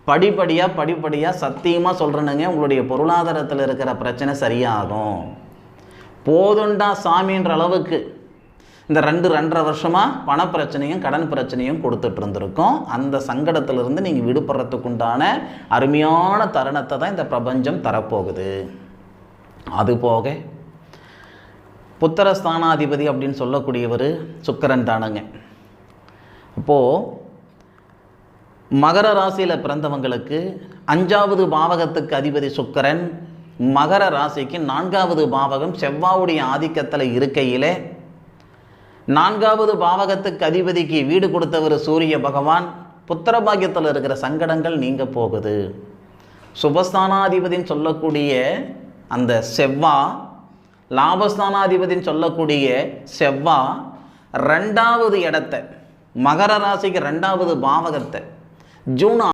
படிப்படியாக சத்தியமாக சொல்கிறேனுங்க, உங்களுடைய பொருளாதாரத்தில் இருக்கிற பிரச்சனை சரியாகும். போதுண்டா சாமின்ற அளவுக்கு இந்த 2-2.5 வருஷமாக பணப்பிரச்சனையும் கடன் பிரச்சனையும் கொடுத்துட்டு இருந்திருக்கோம். அந்த சங்கடத்திலிருந்து நீங்கள் விடுபடுறதுக்குண்டான அருமையான தருணத்தை தான் இந்த பிரபஞ்சம் தரப்போகுது. அதுபோக புத்திரஸ்தானாதிபதி அப்படின்னு சொல்லக்கூடியவர் சுக்கிரன் தானுங்க. அப்போது மகர ராசியில் பிறந்தவங்களுக்கு 5வது பாவகத்துக்கு அதிபதி சுக்கிரன், மகர ராசிக்கு 4வது பாவகம் செவ்வாயுடைய ஆதிக்கத்தில் இருக்கையிலே 4வது பாவகத்துக்கு அதிபதிக்கு வீடு கொடுத்தவர் சூரிய பகவான். புத்திர பாக்கியத்தில் இருக்கிற சங்கடங்கள் நீங்க போகுது. சுபஸ்தானாதிபதின்னு சொல்லக்கூடிய அந்த செவ்வா, லாபஸ்தானாதிபதின்னு சொல்லக்கூடிய செவ்வா 2வது இடத்தை, மகர ராசிக்கு 2வது பாவகத்தை ஜூன்